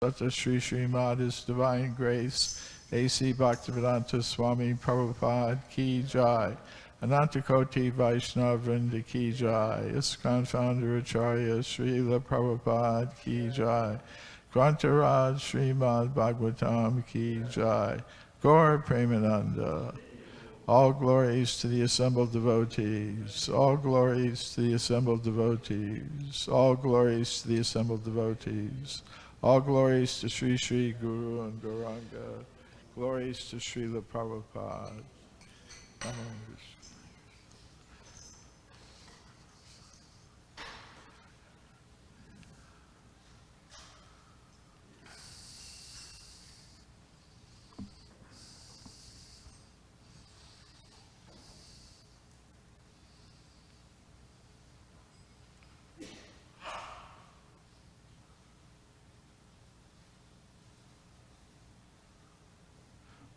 Sata Sri Srimad His Divine Grace A.C. Bhaktivedanta Swami Prabhupada Ki Jai. Anantakoti Vaishnava Vrinda Ki Jai. ISKCON Founder Acharya Srila Prabhupada Ki Jai. Grantaraj Srimad Bhagavatam Ki Jai. Gaur Premananda. All glories to the assembled devotees. All glories to the assembled devotees. All glories to the assembled devotees. All glories to Sri Sri Guru and Gauranga. Glories to Srila Prabhupada.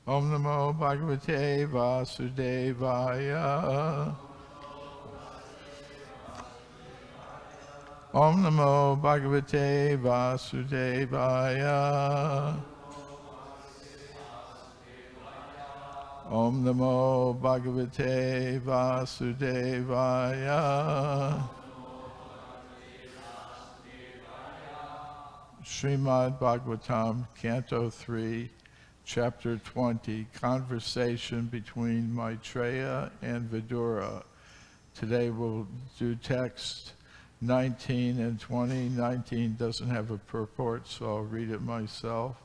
Om Namo Bhagavate Vasudevaya. Om Namo Bhagavate Vasudevaya. Om Namo Bhagavate Vasudevaya. Srimad Bhagavatam, Canto 3, Chapter 20, Conversation between Maitreya and Vidura. Today we'll do text 19 and 20. 19 doesn't have a purport, so I'll read it myself.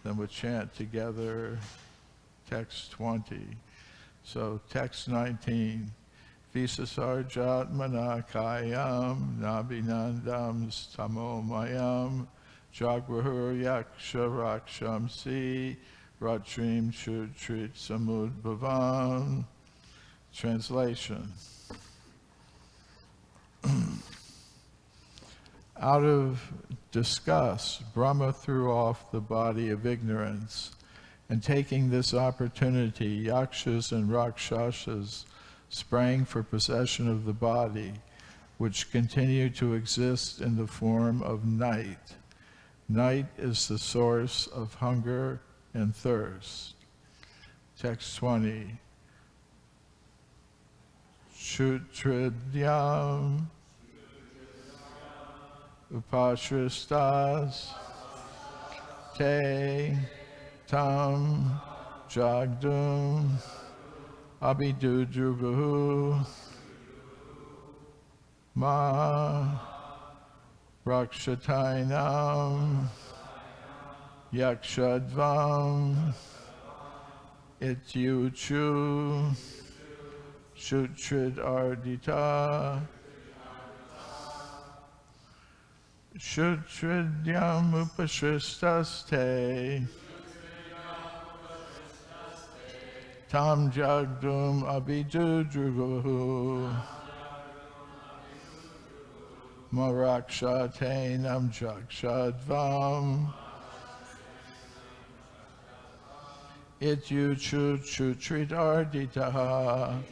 Then we'll chant together text 20. So text 19. Visasarjatmana kayam nabhinandam stamomayam Jagvahur Yaksha Rakshamsi Ratrim Shutrit Samudbhavam. Translation. Out of disgust, Brahma threw off the body of ignorance, and taking this opportunity, Yakshas and Rakshasas sprang for possession of the body, which continued to exist in the form of night. Night is the source of hunger and thirst. Text 20. Shutridyam upashristas te tam jagdum abhidudruvahu ma rakshatainam yakshadvam ityuchu shutrid ardita shutridyam upashristaste tam jagdum abhidudruvahu Marakshatenam jakshadvam ityuchu chutridarditaha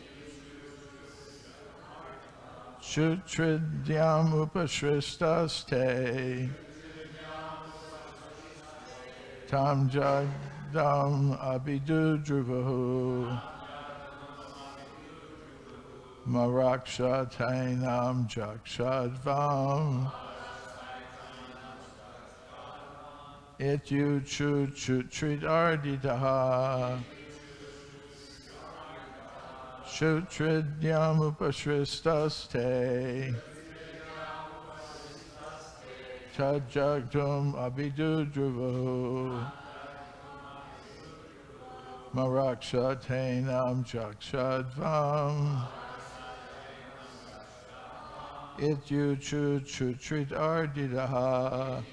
chutridyam upashristaste tam jagdam abhidudruvahu Marakshatenam jakshadvam ityuchu chutridarditaha Shutridyam upashristaste Tajagdum abhidudruvahu Marakshatenam jakshadvam ityuchu chutridarditaha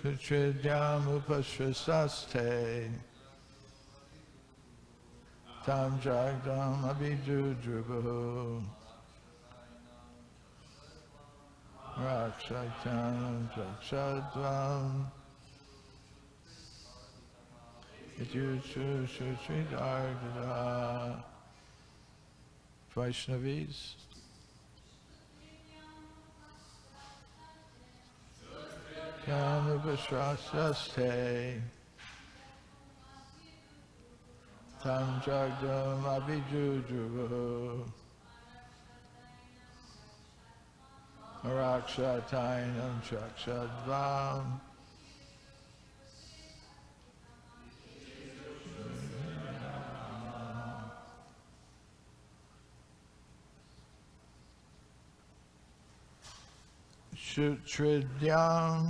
Sutridyam upashristaste tam jagdam abhijujrubahu rakshaitanam jakshadvam ityuchu sutridardada. Vaishnavis. Kanubhasrasaste tam jagdam abhijujruvahu arakshatainam chakshadvam Shutridyam,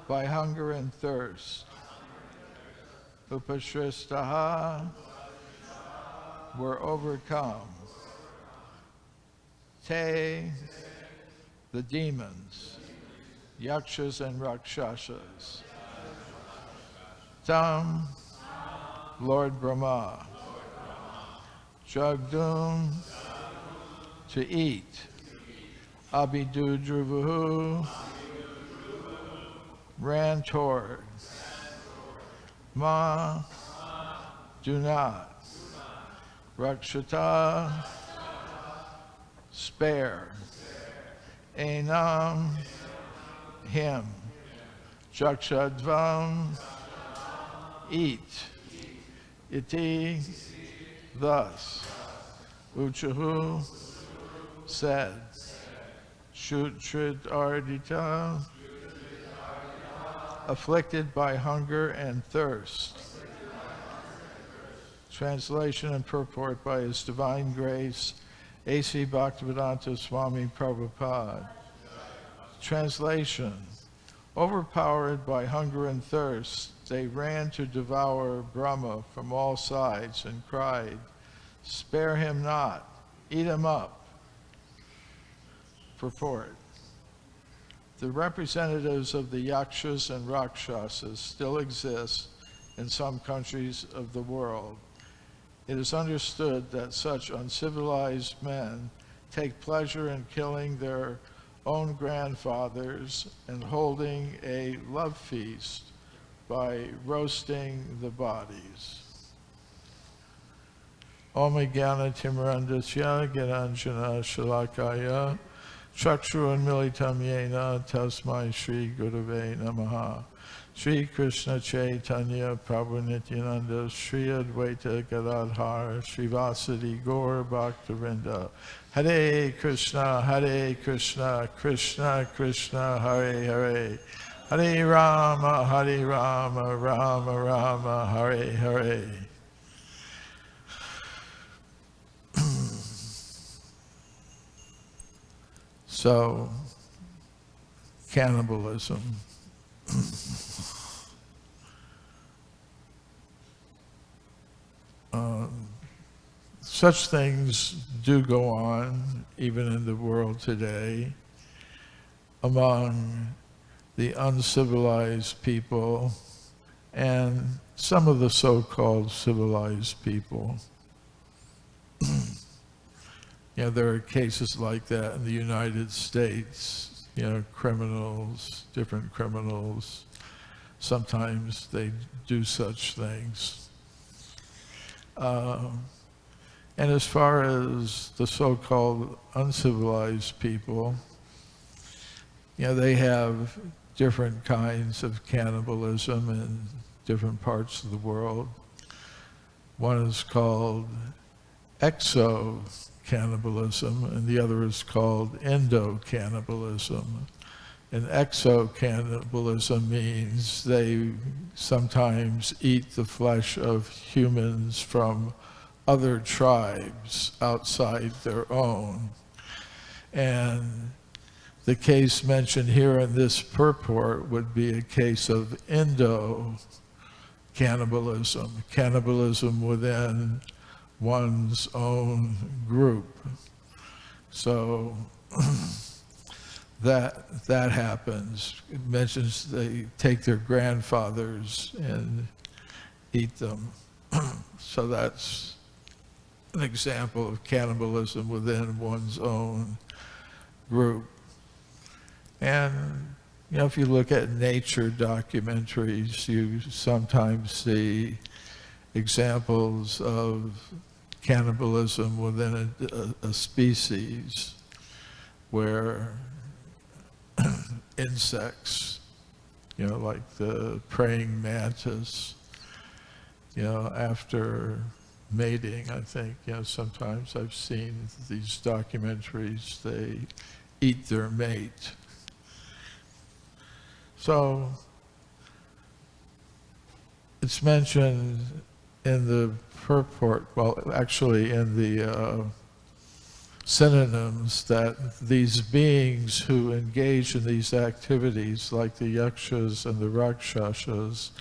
by hunger and thirst. Upashristaha, were overcome. Te, the demons, yakshas and rakshasas. Tam, Lord Brahma. Jagdum, to eat. Abhidudruvahu, ran toward. Ma, do not. Rakshata, spare. Enam, him. Jakshadvam, eat. Iti, thus. Uchahu, said. Shutridardita, afflicted by hunger and thirst. Translation and purport by His Divine Grace, A.C. Bhaktivedanta Swami Prabhupada. Translation: overpowered by hunger and thirst, they ran to devour Brahma from all sides and cried, "Spare him not, eat him up." Purport: the representatives of the yakshas and rakshasas still exist in some countries of the world. It is understood that such uncivilized men take pleasure in killing their own grandfathers and holding a love feast by roasting the bodies. Om Jnana Timirandasya Gyananjana Shalakaya Chakshurunmilitam Yena Tasmai Shri Gurave Namaha. Shri Krishna Chaitanya Prabhu Nityananda Shri Advaita Gadadhar Shri Vasadi Gaur Bhaktavinda. Hare Krishna, Krishna Krishna, Hare Hare. Hare Rama, Rama Rama, Hare Hare. So, cannibalism. Such things do go on even in the world today among the uncivilized people and some of the so-called civilized people. There are cases like that in the United States, criminals, different criminals, sometimes they do such things. And as far as the so-called uncivilized people, they have different kinds of cannibalism in different parts of the world. One is called exo-cannibalism, and the other is called endo-cannibalism. And exo-cannibalism means they sometimes eat the flesh of humans from other tribes outside their own. And the case mentioned here in this purport would be a case of endo-cannibalism, cannibalism within one's own group. So that happens. It mentions they take their grandfathers and eat them. So that's an example of cannibalism within one's own group. And if you look at nature documentaries, you sometimes see examples of cannibalism within a species where insects, like the praying mantis, after mating, I think, sometimes I've seen these documentaries, they eat their mate. So it's mentioned in the purport, well, actually in the synonyms, that these beings who engage in these activities, like the yakshas and the rakshasas,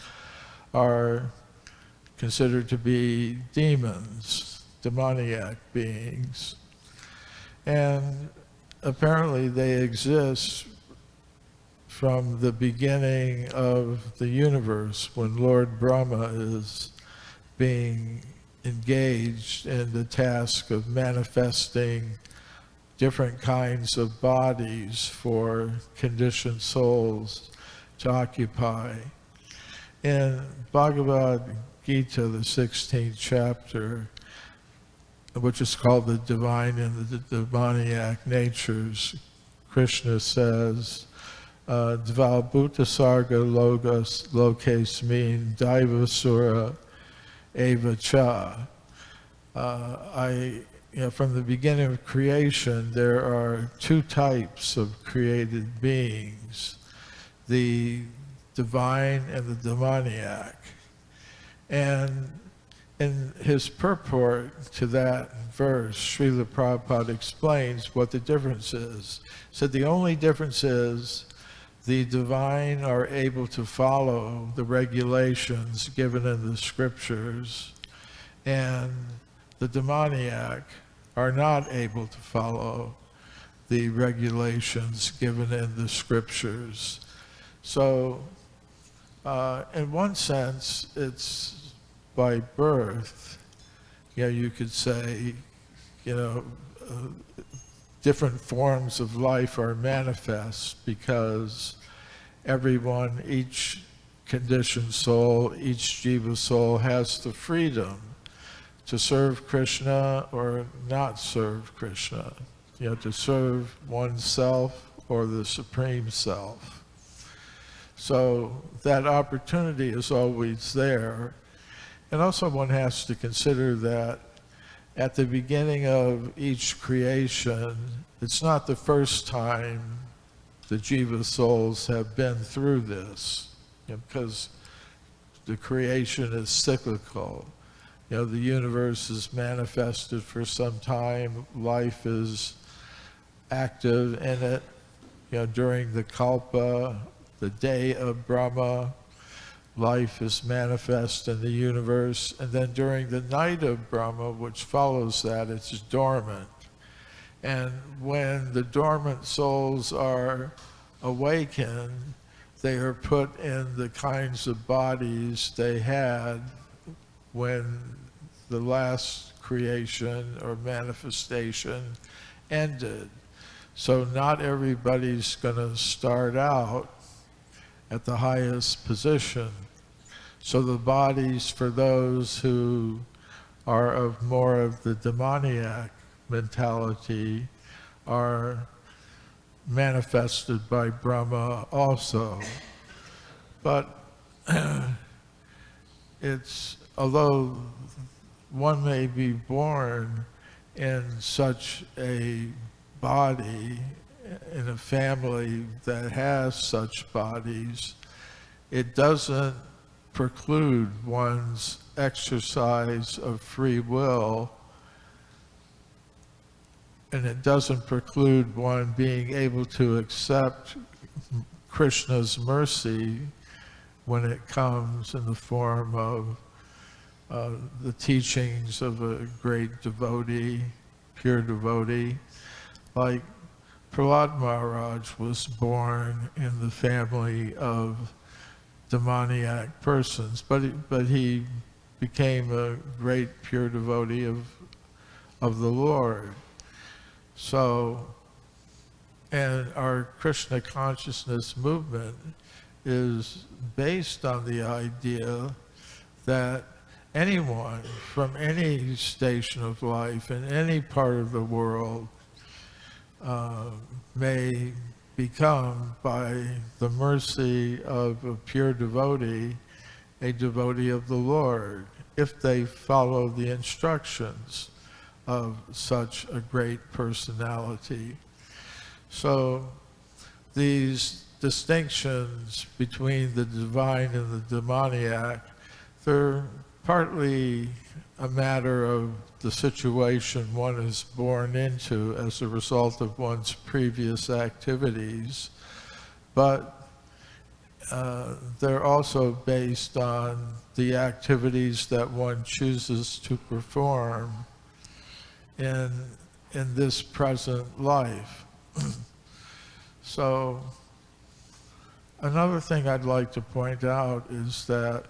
are considered to be demons, demoniac beings. And apparently they exist from the beginning of the universe, when Lord Brahma is being engaged in the task of manifesting different kinds of bodies for conditioned souls to occupy. In Bhagavad Gita, the 16th chapter, which is called the Divine and the Demoniac Natures, Krishna says, Dval Bhuta Sarga Lokesmin Daivasura Eva Cha. From the beginning of creation, there are two types of created beings, the divine and the demoniac. And in his purport to that verse, Srila Prabhupada explains what the difference is. He said the only difference is the divine are able to follow the regulations given in the scriptures, and the demoniac are not able to follow the regulations given in the scriptures. So, in one sense, it's by birth. You could say, different forms of life are manifest because everyone, each conditioned soul, each jiva soul has the freedom to serve Krishna or not serve Krishna, to serve oneself or the Supreme Self. So that opportunity is always there. And also one has to consider that at the beginning of each creation, it's not the first time the jiva souls have been through this, because the creation is cyclical. The universe is manifested for some time, life is active in it, during the kalpa, the day of Brahma, life is manifest in the universe, and then during the night of Brahma, which follows that, it's dormant. And when the dormant souls are awakened, they are put in the kinds of bodies they had when the last creation or manifestation ended. So not everybody's going to start out at the highest position. So the bodies for those who are of more of the demoniac mentality are manifested by Brahma also. But although one may be born in such a body, in a family that has such bodies, it doesn't preclude one's exercise of free will, and it doesn't preclude one being able to accept Krishna's mercy when it comes in the form of the teachings of a great devotee, pure devotee. Like Prahlad Maharaj was born in the family of demoniac persons, but he became a great pure devotee of the Lord. So, and our Krishna consciousness movement is based on the idea that anyone from any station of life in any part of the world may become, by the mercy of a pure devotee, a devotee of the Lord, if they follow the instructions of such a great personality. So these distinctions between the divine and the demoniac, they're partly a matter of the situation one is born into as a result of one's previous activities, but they're also based on the activities that one chooses to perform in this present life. So another thing I'd like to point out is that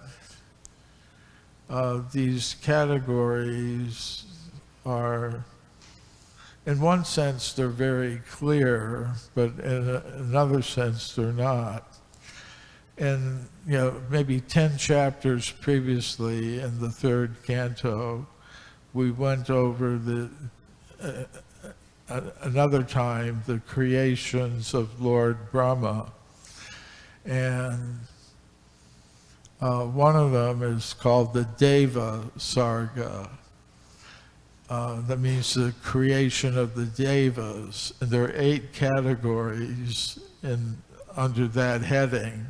these categories are, in one sense, they're very clear, but in another sense, they're not. And, maybe 10 chapters previously in the third canto, we went over another time the creations of Lord Brahma. And one of them is called the Deva Sarga. That means the creation of the Devas. And there are 8 categories under that heading.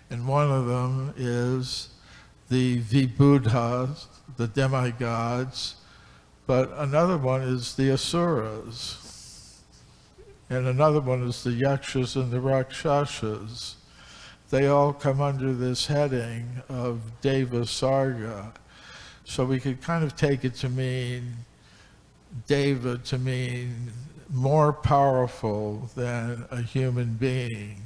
And one of them is the Vibhutas, the demigods, but another one is the Asuras. And another one is the Yakshas and the Rakshasas. They all come under this heading of Deva Sarga. So we could kind of take it to mean, Deva to mean more powerful than a human being.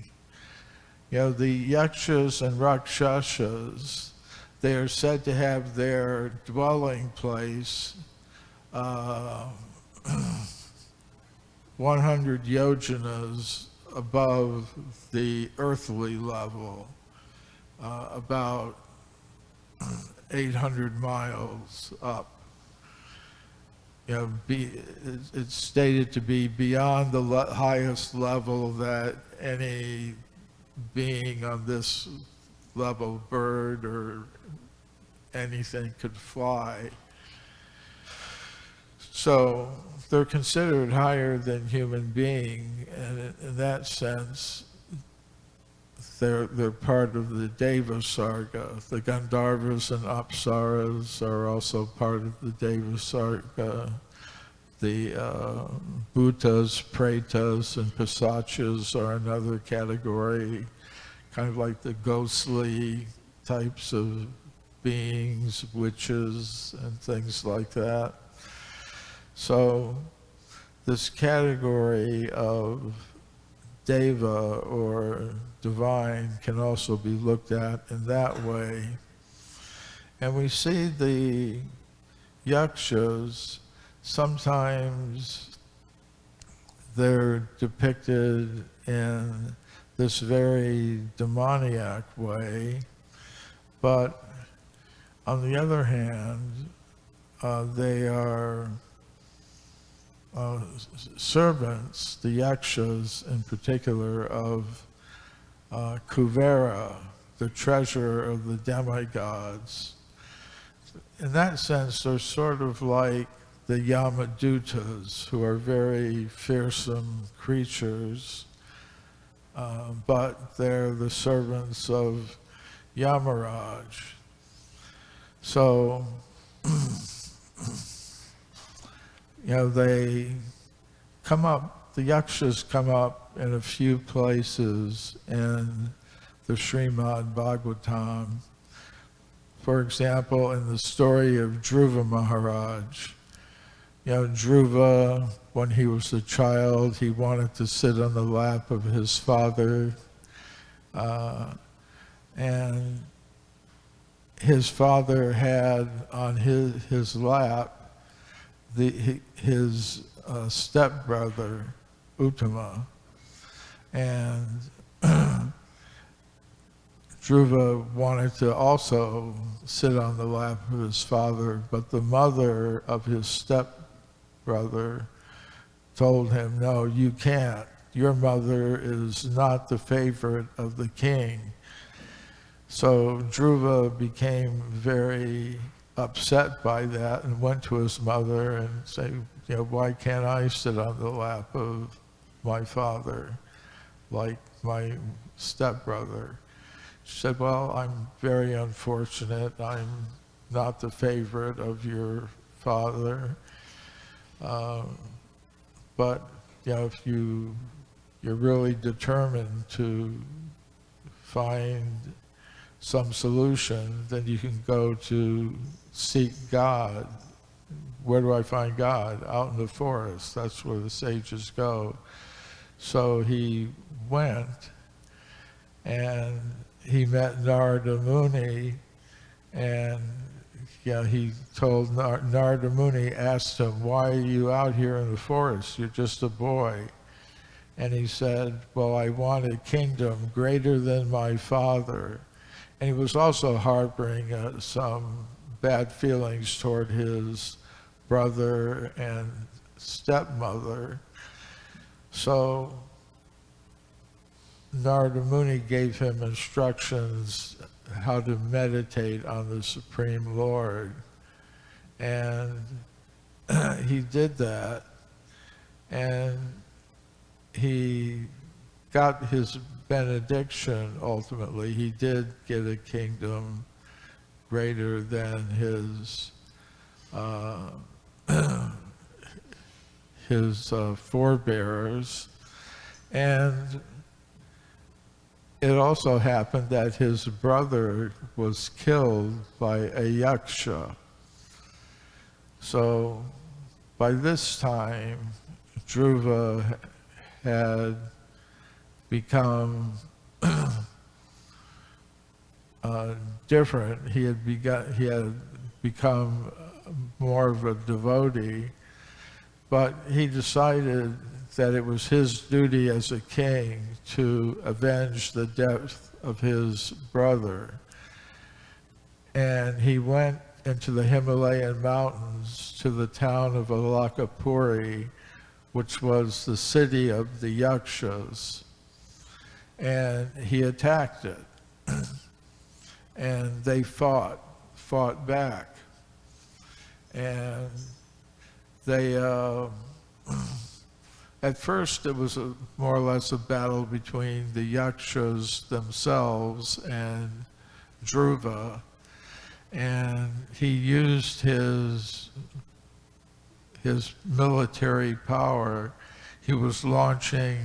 The Yakshas and Rakshasas, they are said to have their dwelling place 100 yojanas above the earthly level, about 800 miles up. It's stated to be beyond the highest level that any being on this level, bird or anything, could fly. So they're considered higher than human being, and in that sense, they're part of the Deva Sarga. The Gandharvas and Apsaras are also part of the Deva Sarga. The Bhutas, Pretas, and Pisachas are another category, kind of like the ghostly types of beings, witches, and things like that. So this category of Deva or divine can also be looked at in that way. And we see the Yakshas, sometimes they're depicted in this very demoniac way, but on the other hand, they are servants, the Yakshas in particular, of Kuvera, the treasurer of the demigods. In that sense, they're sort of like the Yamadutas, who are very fearsome creatures, but they're the servants of Yamaraj. So, they come up, the Yakshas come up in a few places in the Srimad Bhagavatam. For example, in the story of Dhruva Maharaj, Dhruva, when he was a child, he wanted to sit on the lap of his father, and his father had on his lap his stepbrother, Uttama, and Dhruva wanted to also sit on the lap of his father, but the mother of his stepbrother told him, no, you can't. Your mother is not the favorite of the king. So Dhruva became very upset by that and went to his mother and said, why can't I sit on the lap of my father like my stepbrother? She said, well, I'm very unfortunate. I'm not the favorite of your father. But if you're really determined to find some solution, then you can go to seek God. Where do I find God? Out in the forest. That's where the sages go. So he went, and he met Narada Muni, and he told Narada Muni, asked him, why are you out here in the forest? You're just a boy. And he said, well, I want a kingdom greater than my father. And he was also harboring some bad feelings toward his brother and stepmother. So Narada Muni gave him instructions how to meditate on the Supreme Lord. And he did that, and he got his benediction ultimately. He did get a kingdom greater than his forebearers. And it also happened that his brother was killed by a yaksha. So by this time, Dhruva had become different. He had become more of a devotee, but he decided that it was his duty as a king to avenge the death of his brother. And he went into the Himalayan mountains to the town of Alakapuri, which was the city of the Yakshas, and he attacked it. And they fought back. And they, at first it was more or less a battle between the Yakshas themselves and Dhruva, and he used his military power. He was launching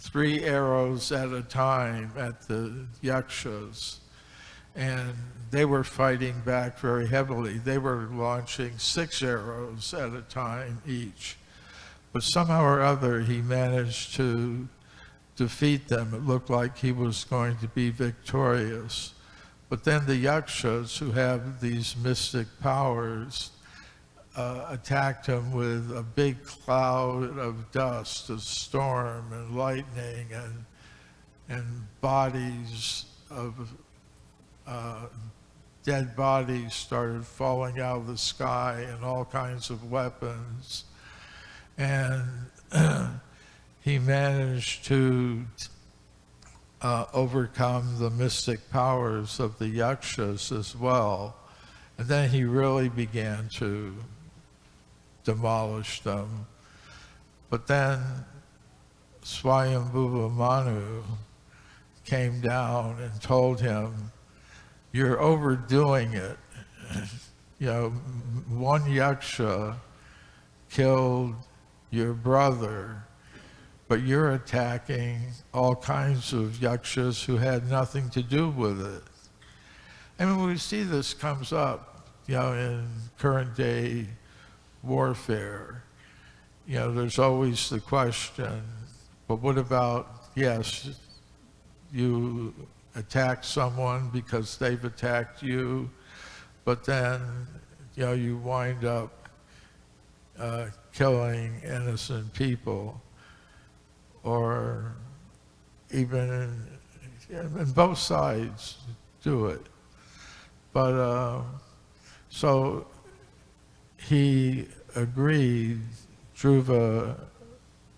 3 arrows at a time at the Yakshas, and they were fighting back very heavily. They were launching 6 arrows at a time each. But somehow or other, he managed to defeat them. It looked like he was going to be victorious. But then the Yakshas, who have these mystic powers, attacked him with a big cloud of dust, a storm and lightning, and bodies of dead bodies started falling out of the sky, and all kinds of weapons. And he managed to overcome the mystic powers of the Yakshas as well. And then he really began to demolish them. But then Swayambhuva Manu came down and told him, you're overdoing it. One Yaksha killed your brother, but you're attacking all kinds of Yakshas who had nothing to do with it. And when we see this comes up, in current day warfare, there's always the question, but what about, yes, you attack someone because they've attacked you, but then, you wind up killing innocent people, or even and both sides do it. But so he agreed, Dhruva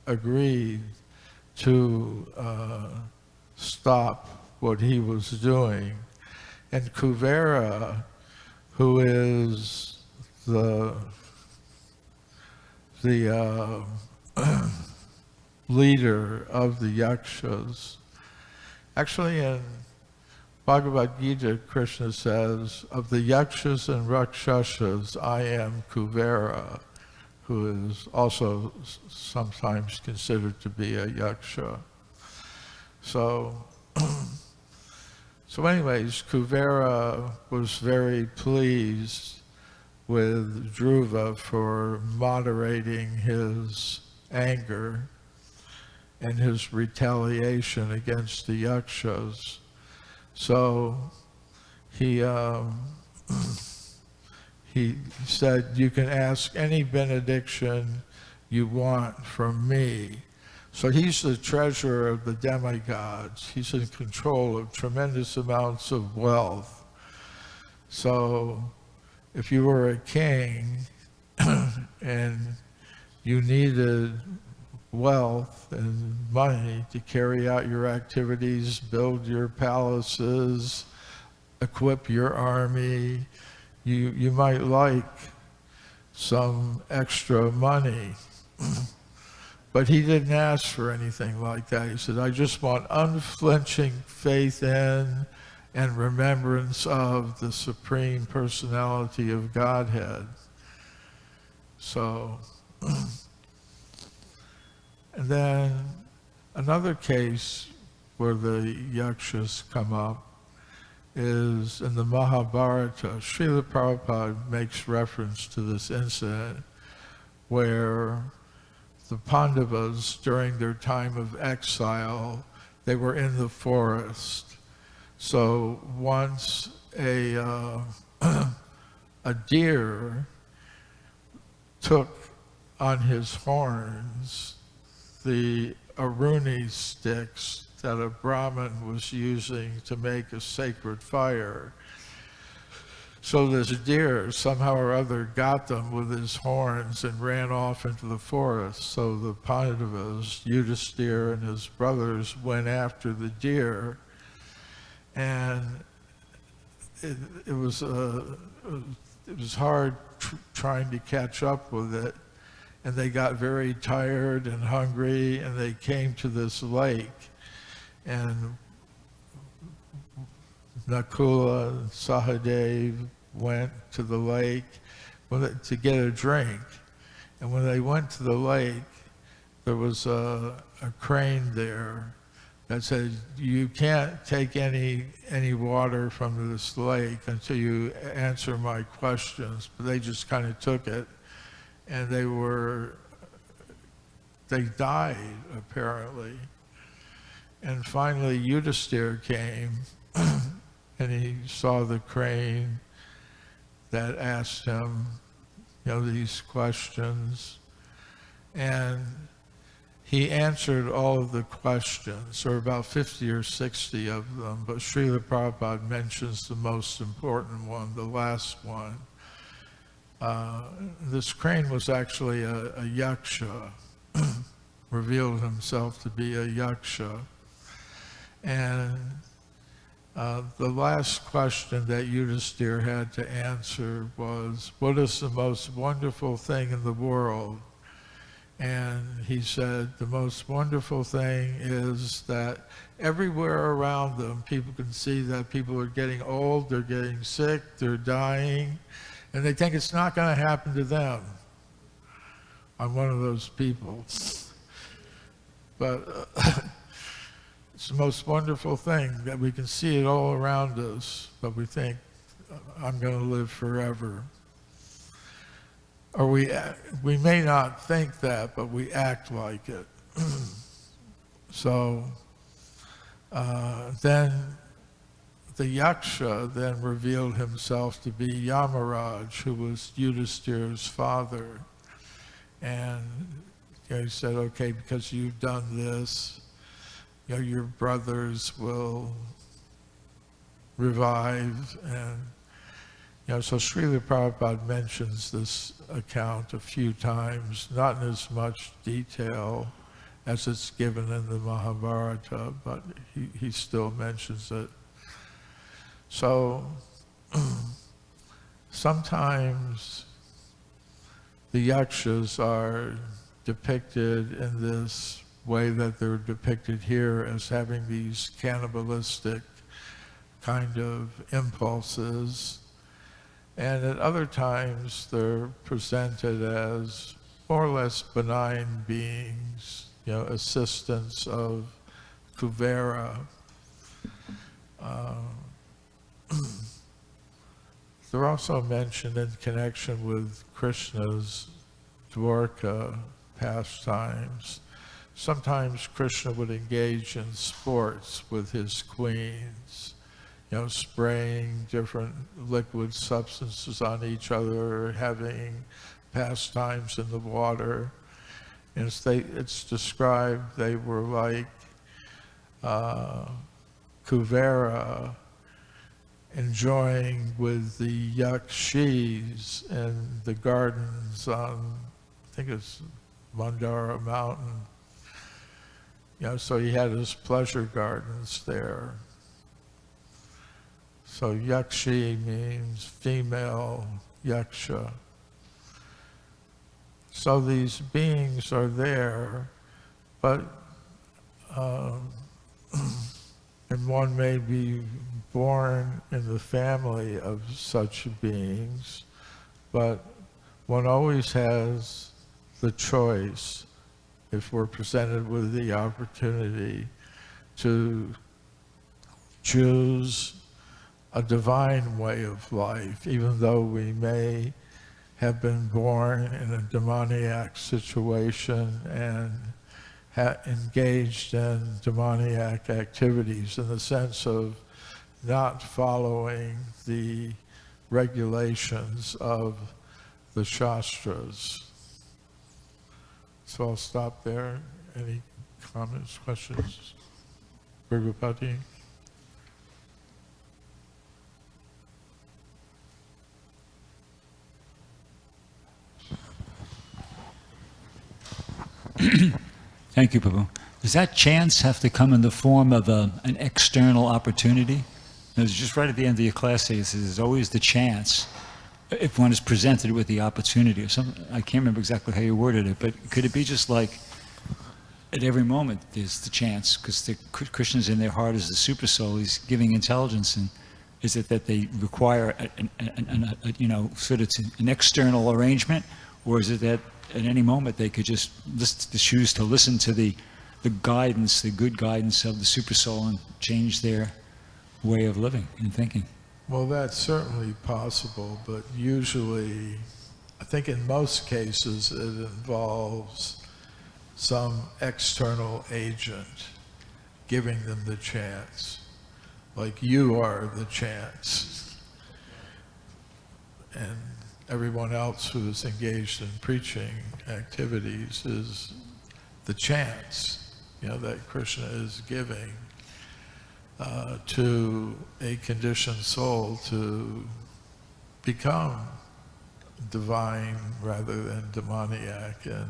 agreed to stop what he was doing. And Kuvera, who is the leader of the yakshas, actually in Bhagavad Gita, Krishna says, of the yakshas and rakshasas, I am Kuvera, who is also sometimes considered to be a yaksha. So anyways, Kuvera was very pleased with Dhruva for moderating his anger and his retaliation against the yakshas. So he said, you can ask any benediction you want from me. So he's the treasurer of the demigods. He's in control of tremendous amounts of wealth. So if you were a king and you needed wealth and money to carry out your activities, build your palaces, equip your army, you might like some extra money. But he didn't ask for anything like that. He said, I just want unflinching faith in and remembrance of the Supreme Personality of Godhead. So, and then another case where the yakshas come up is in the Mahabharata. Srila Prabhupada makes reference to this incident where the Pandavas, during their time of exile, they were in the forest. So once a deer took on his horns the Aruni sticks that a Brahmin was using to make a sacred fire. So this deer somehow or other got them with his horns and ran off into the forest. So the Pandavas, Yudhisthira and his brothers, went after the deer, and it was hard trying to catch up with it. And they got very tired and hungry, and they came to this lake. And Nakula and Sahadev went to the lake to get a drink. And when they went to the lake, there was a crane there that said, you can't take any water from this lake until you answer my questions. But they just kind of took it, and they died, apparently. And finally, Yudhisthira came, and he saw the crane that asked him, these questions. And he answered all of the questions. There were about 50 or 60 of them, but Srila Prabhupada mentions the most important one, the last one. This crane was actually a yaksha, revealed himself to be a yaksha. And the last question that Yudhisthira had to answer was, what is the most wonderful thing in the world? And he said, the most wonderful thing is that everywhere around them, people can see that people are getting old, they're getting sick, they're dying, and they think it's not going to happen to them. I'm one of those people. But it's the most wonderful thing that we can see it all around us, but we think, I'm going to live forever. or we may not think that, but we act like it. So then the Yaksha then revealed himself to be Yamaraj, who was Yudhisthira's father. And he said, okay, because you've done this, your brothers will revive. And so Srila Prabhupada mentions this account a few times, not in as much detail as it's given in the Mahabharata, but he still mentions it. So sometimes the yakshas are depicted in this way that they're depicted here as having these cannibalistic kind of impulses. And at other times, they're presented as more or less benign beings, assistants of Kuvera. They're also mentioned in connection with Krishna's Dwarka pastimes. Sometimes Krishna would engage in sports with his queens, spraying different liquid substances on each other, having pastimes in the water. And it's described they were like Kuvera enjoying with the yakshis in the gardens on, I think it's Mandara Mountain. So he had his pleasure gardens there. So yakshi means female yaksha. So these beings are there, but and one may be born in the family of such beings, but one always has the choice, if we're presented with the opportunity, to choose a divine way of life, even though we may have been born in a demoniac situation and engaged in demoniac activities, in the sense of not following the regulations of the Shastras. So I'll stop there. Any comments, questions? Bhagavati? Thank you, Prabhu. Does that chance have to come in the form of an external opportunity? It's just right at the end of your class, it says there's always the chance if one is presented with the opportunity or something. I can't remember exactly how you worded it, but could it be just like at every moment there's the chance, because Krishna's in their heart as the super soul, he's giving intelligence, and is it that they require sort of an external arrangement, or is it that at any moment they could just choose to listen to the guidance, the good guidance of the super soul, and change their way of living and thinking? Well, that's certainly possible, but usually, I think in most cases, it involves some external agent giving them the chance, like you are the chance, and everyone else who is engaged in preaching activities is the chance, that Krishna is giving to a conditioned soul to become divine rather than demoniac in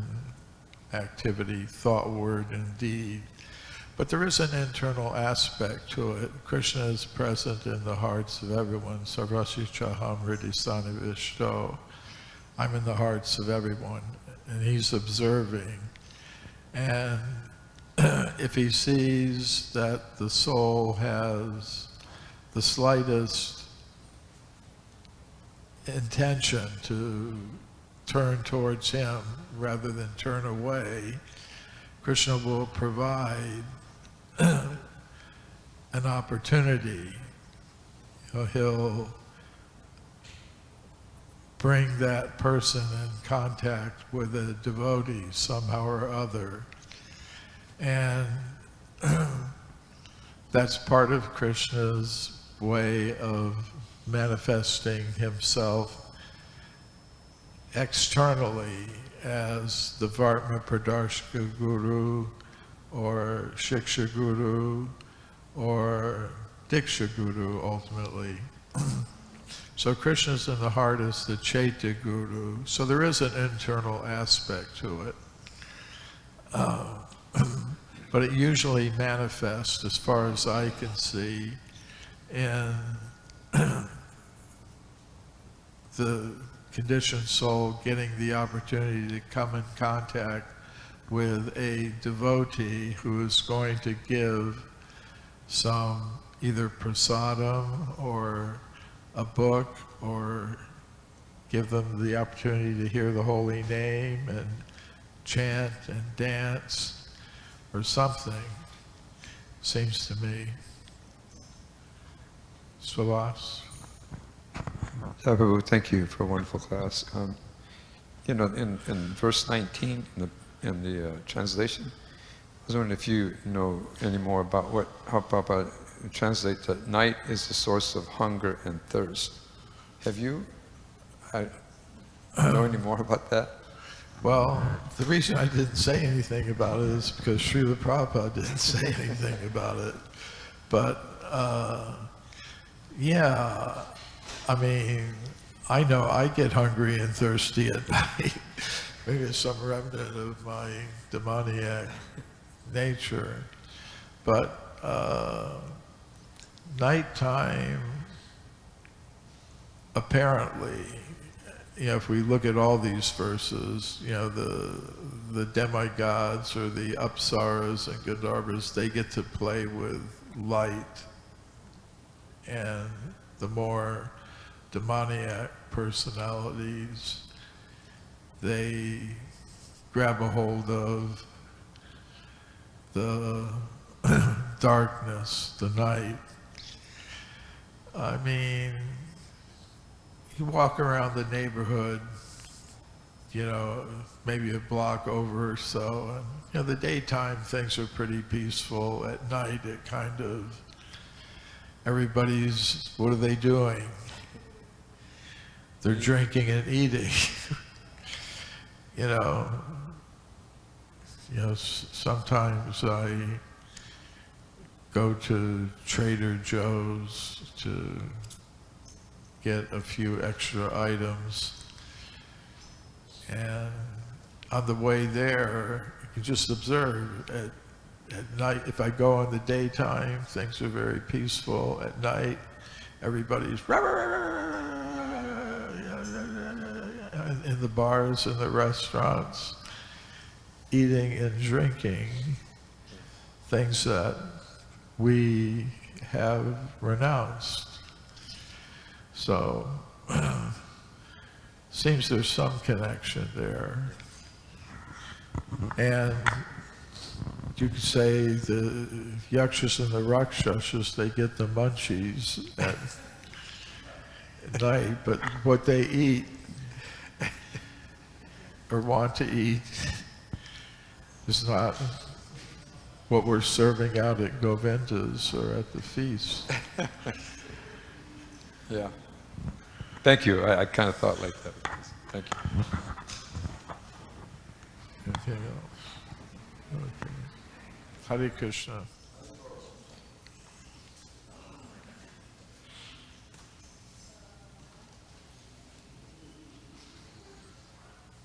activity, thought, word, and deed. But there is an internal aspect to it. Krishna is present in the hearts of everyone. Sarvasya Chaham Hridisthani Vishto. I'm in the hearts of everyone, and he's observing. And if he sees that the soul has the slightest intention to turn towards him rather than turn away, Krishna will provide an opportunity. He'll bring that person in contact with a devotee somehow or other. And that's part of Krishna's way of manifesting himself externally as the Vartma Pradarshka Guru, or Shiksha Guru, or Diksha Guru ultimately. So Krishna's in the heart as the Chaitya Guru. So there is an internal aspect to it. But it usually manifests, as far as I can see, in the conditioned soul getting the opportunity to come in contact with a devotee who is going to give some either prasadam or a book, or give them the opportunity to hear the holy name and chant and dance or something, seems to me. Swavas? Prabhu, thank you for a wonderful class. In verse 19 in the translation, I was wondering if you know any more about how Prabhupada translates that night is the source of hunger and thirst. Have you know any more about that? Well, the reason I didn't say anything about it is because Srila Prabhupada didn't say anything about it. But, yeah, I mean, I know I get hungry and thirsty at night. Maybe it's some remnant of my demoniac nature. But nighttime, apparently, if we look at all these verses, the demigods or the apsaras and gandharvas, they get to play with light. And the more demoniac personalities, they grab a hold of the darkness, the night. I mean, you walk around the neighborhood, maybe a block over or so, and the daytime things are pretty peaceful. At night it kind of, everybody's, what are they doing? They're drinking and eating. Sometimes I go to Trader Joe's to get a few extra items, and on the way there, you can just observe at night. If I go in the daytime, things are very peaceful. At night, everybody's in the bars and the restaurants, eating and drinking things that we have renounced. So, seems there's some connection there. And you could say the yakshas and the rakshasas, they get the munchies at night, but what they eat or want to eat is not what we're serving out at Govinda's or at the feast. Yeah. Thank you. I kind of thought like that. Thank you. Anything else? Okay. Hare Krishna.